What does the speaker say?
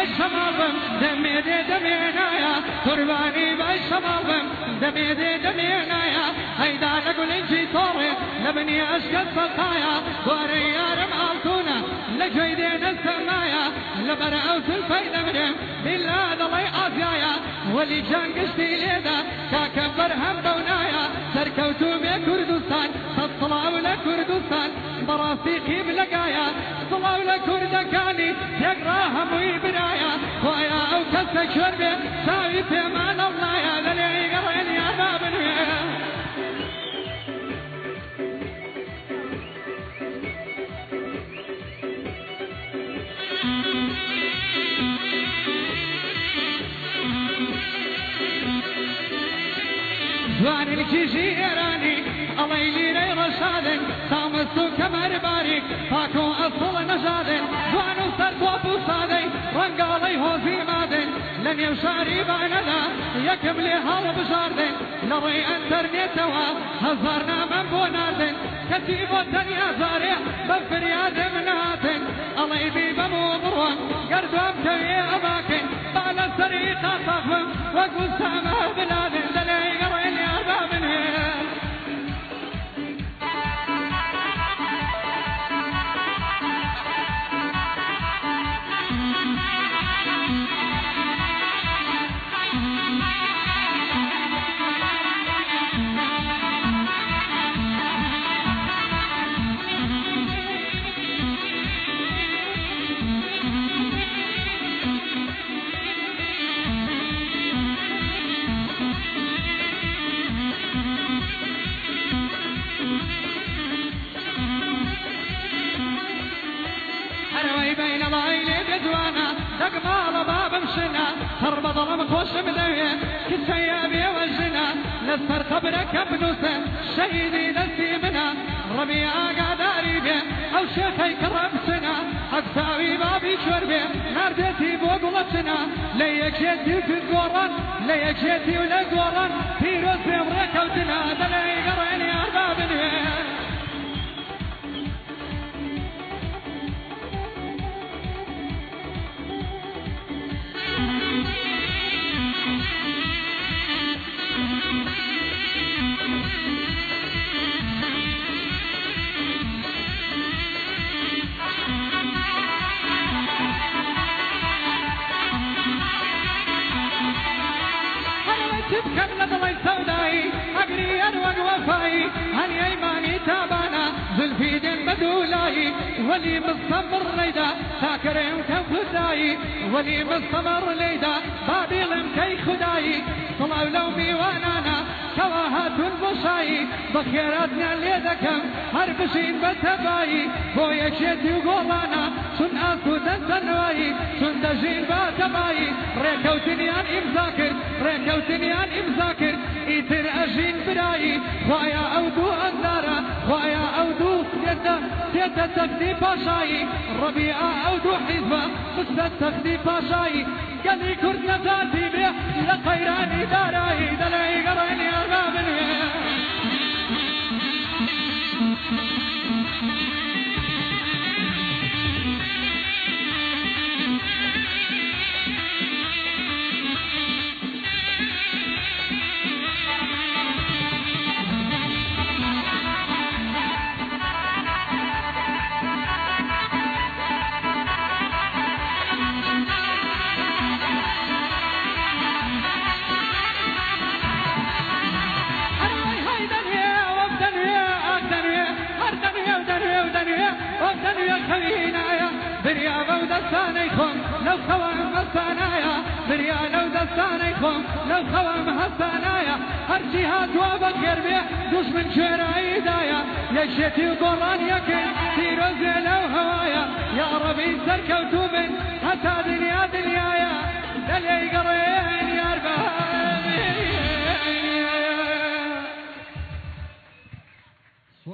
بشمالم دميدي دمينايا قرباني بشمالم دميدي دمينايا هيدا نقول انجي طوري لبني اشقد سلطايا وريا رمالتونا لجيدين السمايا لبرعو سلفيد مريم بالله ضلي عافيايا ولي جان قشتي ليدا كاكبر هم بونايا سركوتو من كردستان فالصلاة لكردستان براسي خيب لقايا صلاة لكردكاني يقراهم ويبنايا ويا او كسك شربي ساوي في مان الله للي قرين يا بابني جوان الكيشي إيراني الله يليني رشادن تامستو كمر باريك فاكو أصل نجادن جوان وسرد وبوصادي رنقالي هوزي مادن لن يوشاري باندا يكم لي هرب جاردن لري انترنيتوا هزارنا من بوناردن كتيب الدنيا زارع بفرياد مناتن الله يبي بموضرون قردوم كوي أماكن بعد السريقة صفم وقل سامه بلادن دلي قرين يا بابن بين ضايلي بدوانا تقمال باب مشنا هرب ظلم خوش مدوية كسيابي وجنا نسفر قبرك بنوسة شهيدي نسي منا ربيع قاداري بيه او شيخي كرم سنا اكتاوي بابي شربي ناردتي بوقلتنا ليك جيتي في القران ليك جيتي ولا قران في روسي وركوتنا دلي قريني اربابني كم نضلي سوداي أقري أروق وفاي هني أيماني تابانا زلفي دين بدولاي ولي مصمر ليدا فاكرين كم خداي ولي مصمر ليدا بابي لمكي خداي صلاة لومي وانانا كواهات البشاي بخيراتنا ليدكم هربشين بتباي بويا شيتي وقولانا شن أسو تنتنواي شن دجين باتباي ريكوتني عن إمزاكر ريكوتني عن إمزاكر إيتر أجين براي خوايا أودو أندارا خوايا أودو سيادة تخدي باشاي ربيعة أودو حزبة مستد تخدي باشاي قالي كرد نجاتي بيه لقيراني داراي دلعي قريني أربابني بريا لو دستانيكم لو خوام هستانايا بريا لو دستانيكم لو خوام هستانايا هرشي هاتوا بكر بيه دشمن شراي دايا يشتي وقران يكن تيروزي لو هوايا يا ربي سركوتو من حتى دنيا دنيايا